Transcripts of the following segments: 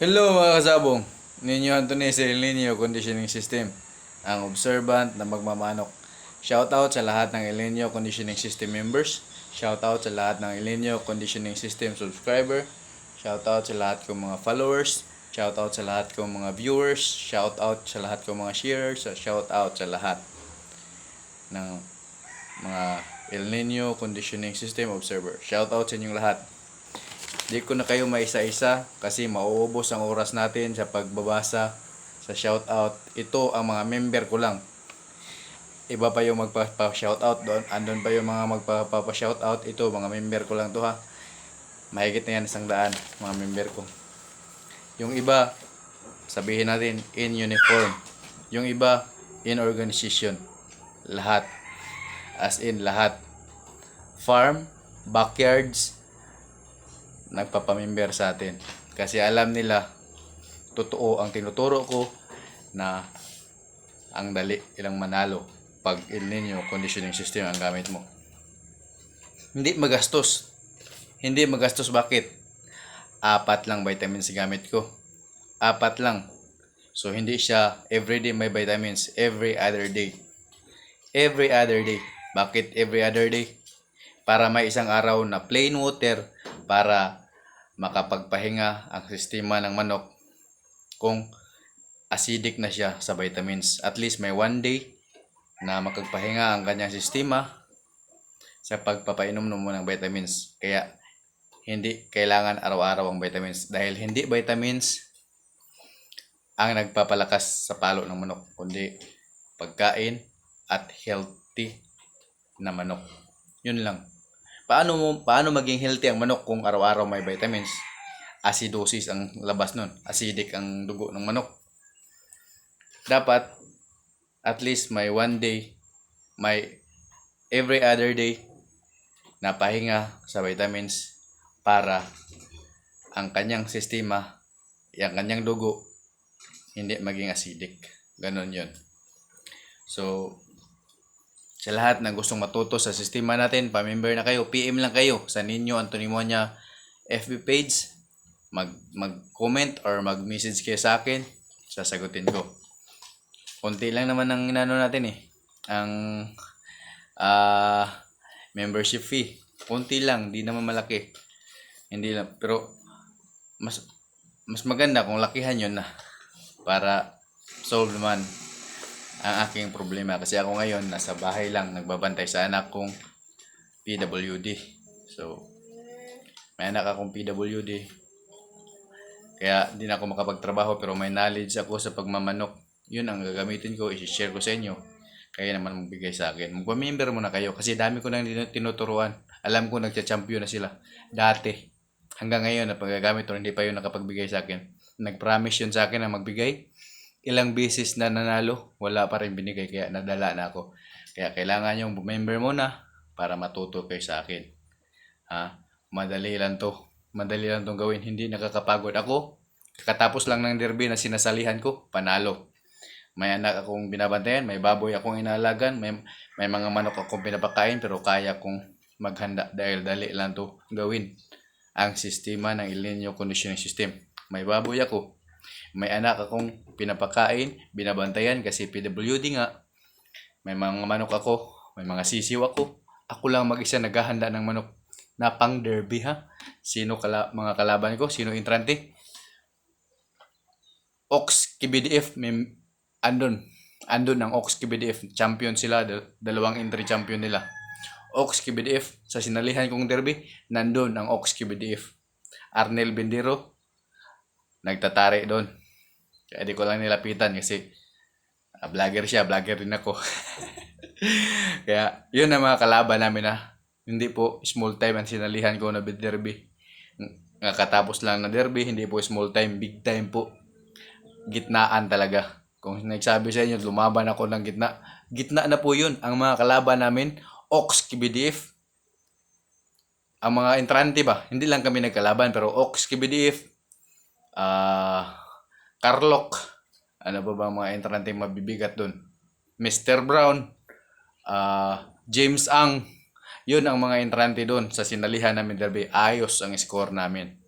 Hello mga kasabong, Ninyo Anthony sa El Nino Conditioning System, ang observant na magmamanok. Shoutout sa lahat ng El Nino Conditioning System members. Shoutout sa lahat ng El Nino Conditioning System subscriber. Shoutout sa lahat kong mga followers. Shoutout sa lahat kong mga viewers. Shoutout sa lahat kong mga sharers. Shoutout sa lahat ng mga El Nino Conditioning System observer. Shoutout sa inyong lahat. Di ko na kayo maisa-isa kasi mauubos ang oras natin sa pagbabasa sa shoutout. Ito ang mga member ko lang. Iba pa yung magpa-shoutout doon. Andun pa yung mga magpa-shoutout. Ito, mga member ko lang to ha. Mahigit na yan 100 mga member ko. Yung iba, sabihin natin in uniform. Yung iba, in organization. Lahat. As in lahat. Farm, backyards, nagpapamember sa atin. Kasi alam nila, totoo ang tinuturo ko na ang dali ilang manalo pag El Nino conditioning system ang gamit mo. Hindi magastos. Hindi magastos bakit? 4 lang vitamins gamit ko. 4 lang. So hindi siya everyday may vitamins. Every other day. Every other day. Bakit every other day? Para may isang araw na plain water para makapagpahinga ang sistema ng manok kung acidic na siya sa vitamins. At least may 1 day na makagpahinga ang kanyang sistema sa pagpapainom mo ng vitamins. Kaya hindi kailangan araw-araw ang vitamins dahil hindi vitamins ang nagpapalakas sa palo ng manok kundi pagkain at healthy na manok. Yun lang. Paano maging healthy ang manok kung araw-araw may vitamins? Acidosis ang labas nun. Acidic ang dugo ng manok. Dapat at least may 1 day, may every other day na pahinga sa vitamins para ang kanyang sistema, ang kanyang dugo hindi maging acidic. Ganon yun. So, sa lahat na gustong matuto sa sistema natin, pa-member na kayo, PM lang kayo sa Ninyo Anthony Monya FB page. Mag-comment or mag-message kayo sa akin, sasagutin ko. Konti lang naman ang inano natin ang membership fee. Konti lang, di naman malaki. Hindi lang, pero mas maganda kung lakihan yun na para solve naman ang aking problema. Kasi ako ngayon, nasa bahay lang, nagbabantay sa anak kong PWD. So, may anak akong PWD. Kaya di na ako makapagtrabaho pero may knowledge ako sa pagmamanok. Yun ang gagamitin ko, i-share ko sa inyo. Kaya naman magbigay sa akin. Magpa-member muna kayo kasi dami ko nang tinuturuan. Alam ko nagcha-champion na sila. Dati. Hanggang ngayon na paggagamit o hindi pa yun nakapagbigay sa akin. Nag-promise yun sa akin na magbigay. Ilang beses na nanalo, wala pa rin binigay kaya nadala na ako. Kaya kailangan yung member muna para matuto kayo sa akin. Madali lang to. Madali lang tong gawin. Hindi nakakapagod ako. Kakatapos lang ng derby na sinasalihan ko, panalo. May anak akong binabantayan, may baboy akong inaalagan, may mga manok akong pinapakain pero kaya kong maghanda dahil dali lang to gawin. Ang sistema ng El Nino Conditioning System. May baboy ako, may anak akong pinapakain, binabantayan kasi PWD nga. May mga manok ako, may mga sisiw ako. Ako lang mag-isa naghahanda ng manok na pang derby Sino mga kalaban ko? Sino entrante? Ox KBDF, andun ang Ox KBDF. Champion sila, dalawang entry champion nila. Ox KBDF, sa sinalihan kong derby, nandun ang Ox KBDF. Arnel Bendero, nagtatari doon. Kaya di ko lang nilapitan kasi vlogger siya, vlogger din ako. Kaya yun ang mga kalaban namin Hindi po small time ang sinalihan ko na derby. Nakatapos lang na derby, hindi po small time, big time po. Gitnaan talaga. Kung nagsabi sa inyo, lumaban ako ng gitna. Gitna na po yun. Ang mga kalaban namin, Ox KBDF. Ang mga entrante ba? Hindi lang kami nagkalaban, pero Ox KBDF, Carlock, ano pa ba mga entrante mabibigat dun? Mr. Brown, James Ang, yun ang mga entrante dun sa sinalihan namin derby. Ayos ang score namin.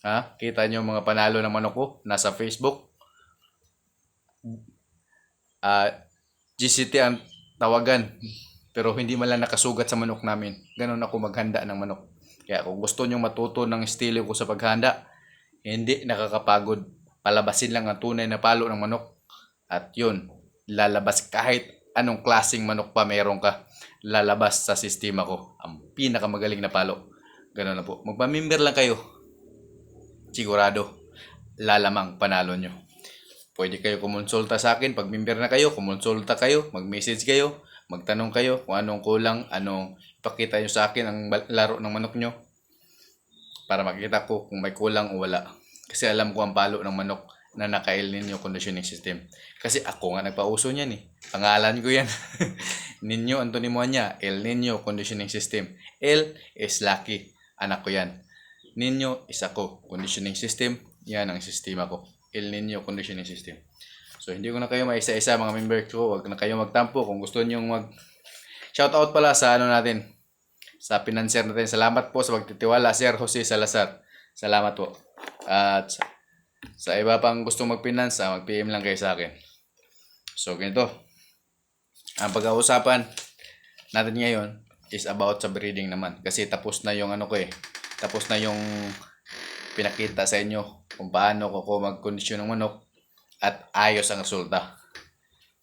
Ha? Kita nyo mga panalo ng manok ko nasa Facebook. GCT ang tawagan. Pero hindi man lang nakasugat sa manok namin. Ganon ako maghanda ng manok. Kaya kung gusto nyo matuto ng estilo ko sa paghanda, hindi nakakapagod. Palabasin lang ang tunay na palo ng manok. At yun, lalabas kahit anong klaseng manok pa meron ka. Lalabas sa sistema ko. Ang pinakamagaling na palo. Ganon na po. Magpamimber lang kayo. Sigurado, lalamang panalo nyo. Pwede kayo kumonsulta sa akin. Pag member na kayo, kumonsulta kayo, mag-message kayo, magtanong kayo kung anong kulang, anong ipakita nyo sa akin ang laro ng manok nyo para makita ko kung may kulang o wala. Kasi alam ko ang palo ng manok na naka-El Nino conditioning system. Kasi ako nga nagpauso niyan eh. Pangalan ko yan. Nino Anthony Moanya, El Nino conditioning system. El is lucky. Anak ko yan. Nino is ako. Conditioning system, yan ang sistema ko. El Nino conditioning system. So, hindi ko na kayo maisa-isa mga member ko. Huwag na kayo magtampo. Kung gusto nyo shoutout pala sa natin. Sa financier natin. Salamat po sa pagtitiwala, Sir Jose Salazar. Salamat po. At sa iba pang gustong mag-finance, mag-PM lang kayo sa akin. So, ganito. Ang pag-uusapan natin ngayon is about sa breeding naman. Kasi tapos na yung tapos na yung pinakita sa inyo kung paano ko mag-kondisyon ng manok at ayos ang resulta.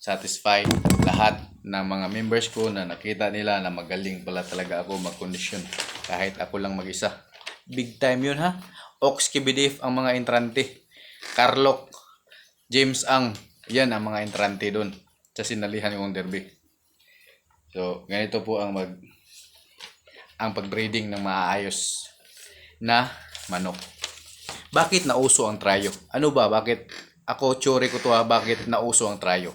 Satisfied lahat ng mga members ko na nakita nila na magaling pala talaga ako mag-kondisyon kahit ako lang mag-isa. Big time yun ha. Ox Kibidif ang mga entrante. Carlock, James Ang, yan ang mga entrante doon sa sinalihan kong derby. So, ganito po ang pag-breeding ng maayos na manok. Bakit nauso ang tryo? Ano ba? Bakit? Ako, theory ko to ha. Bakit nauso ang tryo?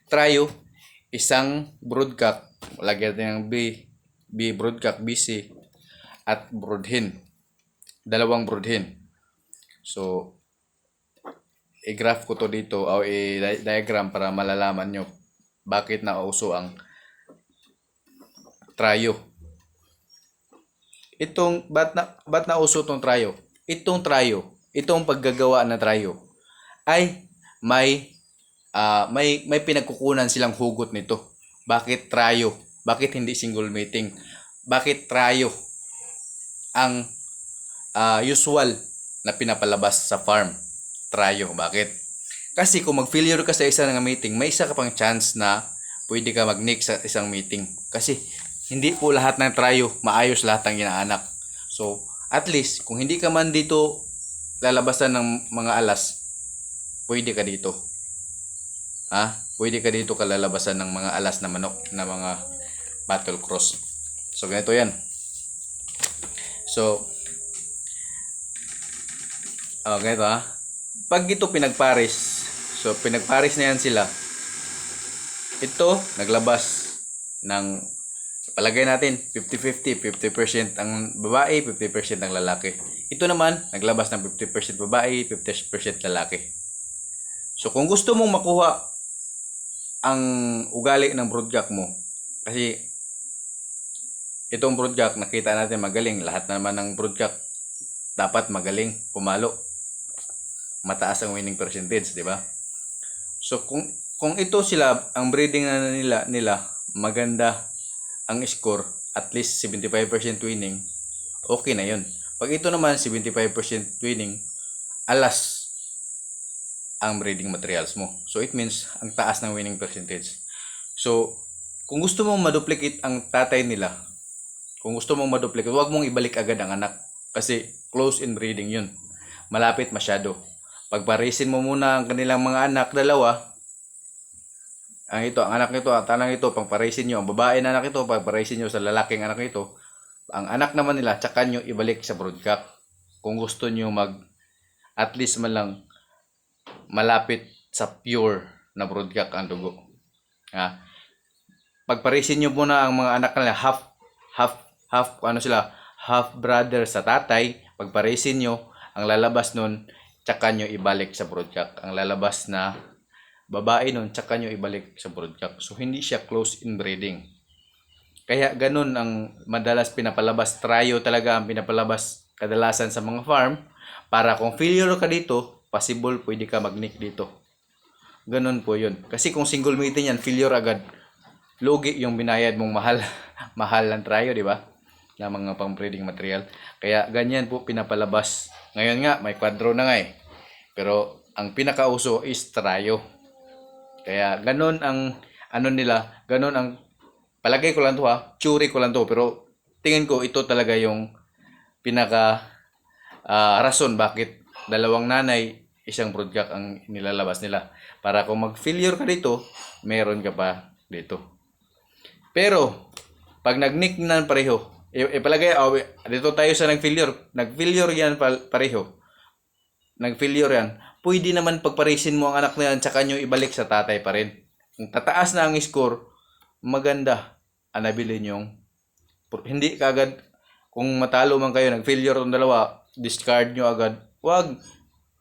Tryo, isang broodcock. Lagyan natin ng B broodcock, BC, at broodhen. Dalawang broodhen. So, i-graph ko to dito o i-diagram para malalaman nyo bakit nauso ang tryo. Ba't nauso itong tryo? Itong paggagawa ng tryo ay may pinagkukunan silang hugot nito. Bakit tryo? Bakit hindi single mating? Bakit tryo ang usual na pinapalabas sa farm? Tryo. Bakit? Kasi kung mag-failure ka sa isa ng meeting, may isa ka pang chance na pwede ka mag-nick sa isang meeting. Kasi hindi po lahat ng tryo maayos lahat ng inaanak. So, at least, kung hindi ka man dito lalabasan ng mga alas, pwede ka dito. Pwede ka dito kalalabasan ng mga alas na manok na mga battle cross. So, ganito yan. So, ganito Pag ito pinagpares, so pinagpares na yan sila. Ito, naglabas ng, palagay natin, 50-50, 50% ang babae, 50% ang lalaki. Ito naman, naglabas ng 50% babae, 50% lalaki. So, kung gusto mong makuha ang ugali ng broodcock mo, kasi itong broodcock, nakita natin magaling. Lahat naman ng broodcock dapat magaling, pumalo. Mataas ang winning percentage, di ba? So, kung ito sila, ang breeding na nila maganda ang score, at least 75% winning, okay na yun. Pag ito naman, 75% winning, alas ang breeding materials mo. So, it means, ang taas ng winning percentage. So, kung gusto mong maduplicate ang tatay nila, huwag mong ibalik agad ang anak. Kasi, close in breeding yun. Malapit masyado. Pagparisin mo muna ang kanilang mga anak, dalawa, ang anak nito, at anak ito, pagparisin nyo, ang babae na anak ito, pagparisin nyo sa lalaking anak nito, ang anak naman nila, tsaka nyo ibalik sa broodcock. Kung gusto nyo at least man lang, malapit sa pure na broodcock ang dugo. Pagparisin nyo muna ang mga anak nila, half brother sa tatay, pagparisin nyo, ang lalabas nun, tsaka nyo ibalik sa broodcock. Ang lalabas na babae nun, tsaka nyo ibalik sa broodcock. So, hindi siya close in breeding. Kaya ganun ang madalas pinapalabas. Tryo talaga ang pinapalabas kadalasan sa mga farm Para kung failure ka dito, possible pwede ka mag-nick dito. Ganun po yun. Kasi kung single meeting yan, failure agad. Lugi yung binayad mong mahal. Mahal ng tryo, di ba? Na mga pang-breeding material. Kaya ganyan po pinapalabas. Ngayon nga, may kwadro na nga eh. Pero ang pinakauso is tryo. Kaya ganun ang ano nila, ganun ang palagay ko lang to ha, theory ko lang to, pero tingin ko ito talaga yung pinaka rason bakit dalawang nanay, isang broodcock ang nilalabas nila. Para kung mag-failure ka dito, meron ka pa dito. Pero, pag nag-nick na pareho, palagay, dito tayo sa nag-failure. Nag-failure yan pareho. Nag-failure yan. Pwede naman pagparisin mo ang anak na yan, tsaka nyo ibalik sa tatay pa rin. Kung tataas na ang score, maganda. Anabilin yung, hindi kagad, kung matalo man kayo, nag-failure ang dalawa, discard nyo agad. Wag,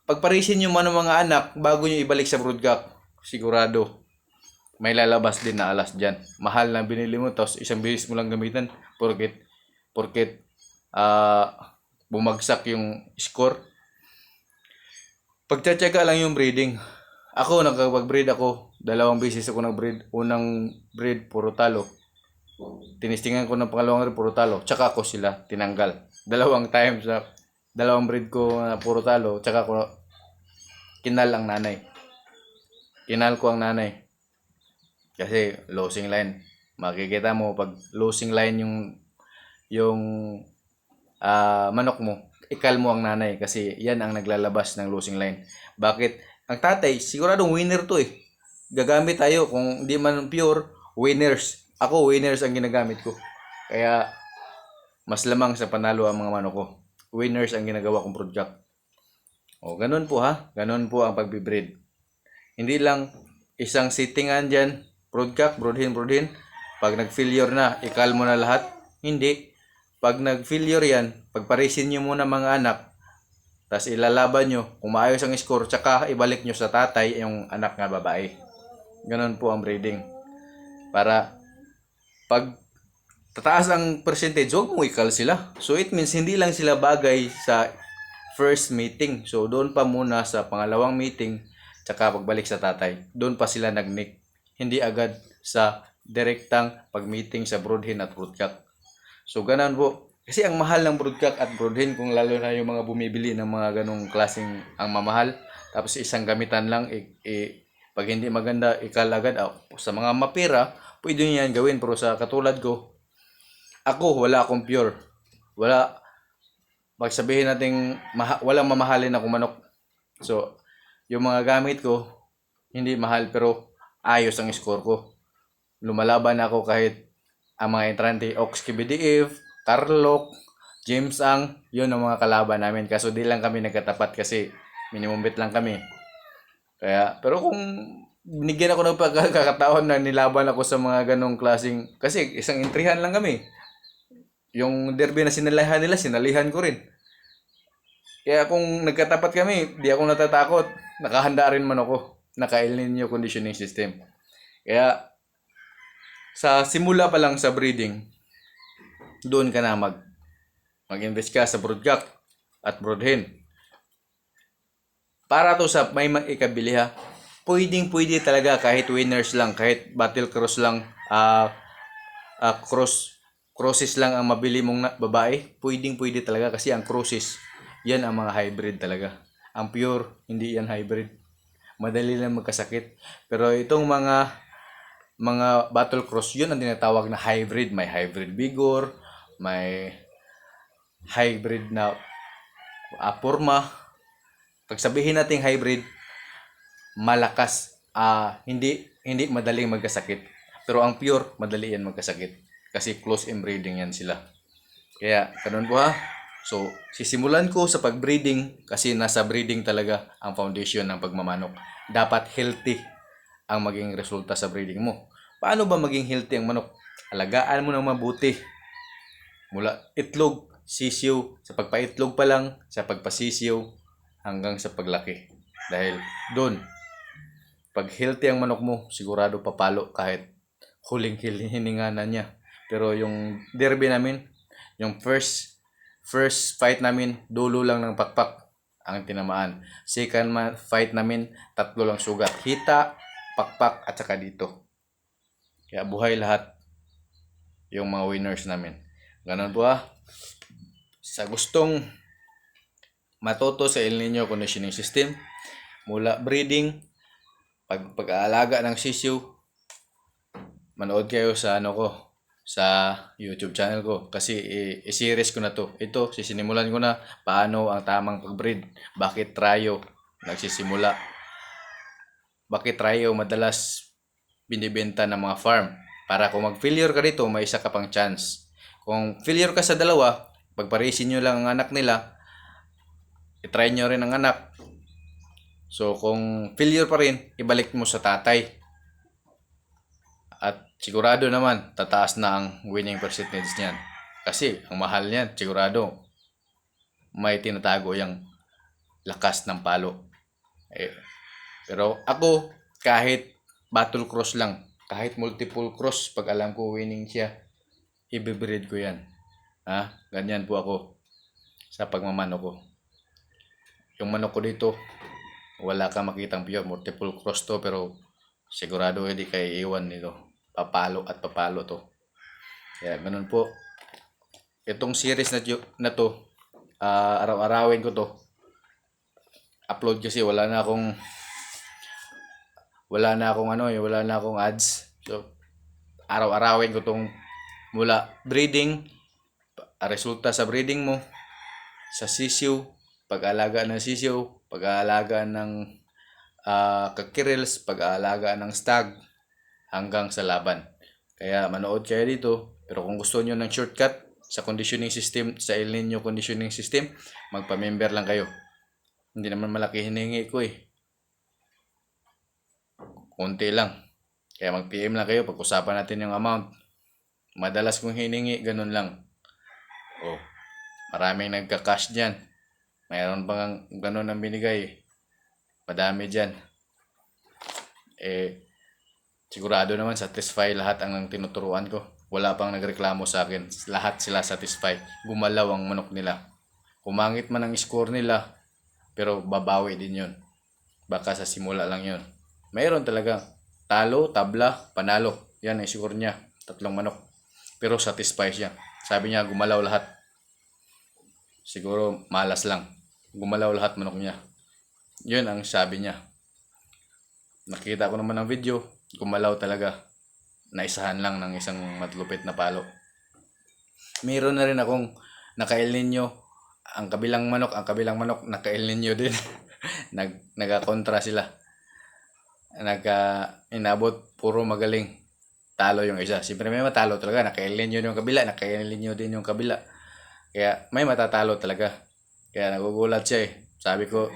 pagparisin nyo man ang mga anak, bago nyo ibalik sa broodcock, sigurado, may lalabas din na alas dyan. Mahal na binili mo, tapos isang bilis mo lang gamitan, porket bumagsak yung score. Pagtsatsaga lang yung breeding. Ako, nakapag-breed ako. 2 beses ako nag-breed. Unang breed, puro talo. Tinistingan ko ng pangalawang breed, puro talo. Tsaka ako sila tinanggal. 2 times na 2 breed ko na puro talo. Tsaka ako kinal ang nanay. Kinal ko ang nanay. Kasi losing line. Makikita mo pag losing line yung manok mo, ikal mo ang nanay kasi yan ang naglalabas ng losing line. Bakit? Ang tatay, siguradong winner to eh. Gagamit tayo kung di man pure, winners. Ako, winners ang ginagamit ko. Kaya, mas lamang sa panalo ang mga manok ko. Winners ang ginagawa kong broodcock. O, ganun po ha. Ganun po ang pagbibreed. Hindi lang isang sittingan dyan, broodcock, broodhen. Pag nag-failure na, ikal mo na lahat. Hindi. Pag nag-failure yan, pagparisin nyo muna mga anak, tapos ilalaban nyo, kung maayos ang score, tsaka ibalik nyo sa tatay yung anak nga babae. Ganun po ang breeding. Para pag tataas ang percentage, huwag mo ikal sila. So it means hindi lang sila bagay sa first meeting. So doon pa muna sa pangalawang meeting, tsaka pagbalik sa tatay, doon pa sila nag-nick. Hindi agad sa direktang pag-meeting sa broodhen at broodcock. So, ganun po. Kasi ang mahal ng broodcock at broodhen, kung lalo na yung mga bumibili ng mga ganong klaseng ang mamahal, tapos isang gamitan lang, pag hindi maganda, ikal agad. Sa mga mapira, pwede nyo yan gawin. Pero sa katulad ko, ako, wala akong pure. Wala, pagsabihin natin, walang mamahalin akong manok. So, yung mga gamit ko, hindi mahal, pero ayos ang score ko. Lumalaban ako kahit ang mga entrante, Ox KBDF, Carlock, James Ang, yun ang mga kalaban namin. Kaso di lang kami nagkatapat kasi minimum bet lang kami. Kaya, pero kung binigyan ako ng pagkakataon na nilaban ako sa mga ganong klaseng, kasi isang intrihan lang kami. Yung derby na sinalihan nila, sinalihan ko rin. Kaya kung nagkatapat kami, di ako natatakot. Nakahanda rin man ako. Naka-El Nino conditioning system. Kaya, sa simula pa lang sa breeding, doon ka na mag-invest ka sa broodcock at broodhen. Para to sa may ikabili ha, pwede talaga kahit winners lang, kahit battle cross lang, crosses lang ang mabili mong babae, pwede talaga kasi ang crosses, yan ang mga hybrid talaga. Ang pure, hindi yan hybrid. Madali lang magkasakit. Pero itong mga battle cross, yun ang tinatawag na hybrid. May hybrid vigor, may hybrid na apurma. Pag sabihin natin hybrid, malakas, hindi madaling magkasakit. Pero ang pure, madali yan magkasakit. Kasi close inbreeding yan sila. Kaya, ganun po ha. So, sisimulan ko sa pagbreeding kasi nasa breeding talaga ang foundation ng pagmamanok. Dapat healthy ang maging resulta sa breeding mo. Paano ba maging healthy ang manok? Alagaan mo ng mabuti. Mula itlog, sisiw, sa pagpaitlog pa lang, sa pagpasisiw, hanggang sa paglaki. Dahil doon, pag healthy ang manok mo, sigurado papalo kahit huling hininga na niya. Pero yung derby namin, yung first fight namin, dulo lang ng pakpak. ang tinamaan. Second fight namin, 3 lang sugat. Hita, pakpak, at saka dito. Kaya buhay lahat yung mga winners namin. Ganun po Sa gustong matuto sa El Nino conditioning system, mula breeding, pag-aalaga ng sisiw, manood kayo sa sa YouTube channel ko kasi i-series ko na to. Ito, sisinimulan ko na paano ang tamang pag-breed. Bakit tryo nagsisimula? Bakit tryo madalas binibenta ng mga farm? Para kung mag-failure ka dito, may isa ka pang chance. Kung failure ka sa dalawa, pagparisin nyo lang ang anak nila, i-try nyo rin ang anak. So, kung failure pa rin, ibalik mo sa tatay. At sigurado naman, tataas na ang winning percentage niyan. Kasi, ang mahal niyan, sigurado, may tinatago yung lakas ng palo. Pero ako, kahit battle cross lang, kahit multiple cross, pag alam ko winning siya, i-breed ko yan. Ganyan po ako sa pagmamano ko. Yung manok ko dito, wala kang makitang pure, multiple cross to, pero sigurado hindi kayo iwan nito. Papalo at papalo to. Kaya ganun po. Itong series na to, araw-arawin ko to. Upload kasi wala na akong ads. So araw-arawin ko tong mula breeding, resulta sa breeding mo, sa sisiw, pag-aalaga ng sisiw, pag-aalaga ng kakirils, pag-aalaga ng stag, hanggang sa laban. Kaya manood kayo dito. Pero kung gusto nyo ng shortcut sa conditioning system, sa El Nino conditioning system, magpa-member lang kayo. Hindi naman malaki hiningi ko konti lang. Kaya mag-PM lang kayo, pag-usapan natin yung amount. Madalas kong hiningi, ganun lang. Maraming nagka-cash dyan. Mayroon pang ganun ang binigay. Madami dyan. Sigurado naman satisfy lahat ang tinuturuan ko. Wala pang nagreklamo sa akin. Lahat sila satisfy. Gumalaw ang manok nila. Kumangit man ang score nila, pero babawi din yun. Baka sa simula lang yun. Mayroon talaga talo, tabla, panalo. Yan ang score niya. 3 manok. Pero satisfy siya. Sabi niya gumalaw lahat. Siguro malas lang. Gumalaw lahat manok niya. Yun ang sabi niya. Nakita ko naman ang video. Gumalaw talaga. Naisahan lang ng isang matlupit na palo. Meron na rin akong naka-El Nino. Ang kabilang manok naka-El Nino din. Nagakontra sila. Inabot puro magaling. Talo yung isa. Siyempre may matalo talaga. Naka-El Nino yung kabila. Naka-El Nino din yung kabila. Kaya may matatalo talaga. Kaya nagugulat siya Sabi ko,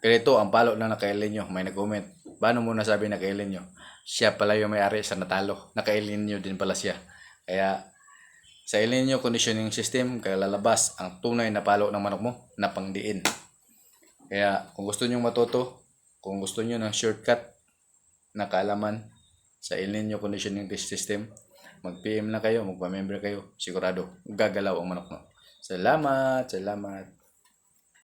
ganito ang palo na naka-El Nino. May nag-comment. Paano mo nasabi naka-El Nino? Siya pala yung may-ari sa natalo. Naka-El Nino din pala siya. Kaya sa El Nino conditioning system, kalalabas ang tunay na palo ng manok mo na pangdiin. Kaya kung gusto nyo matuto, kung gusto nyo ng shortcut na kaalaman sa El Nino conditioning system, mag-PM na kayo, magpa-member kayo. Sigurado, gagalaw ang manok mo. Salamat!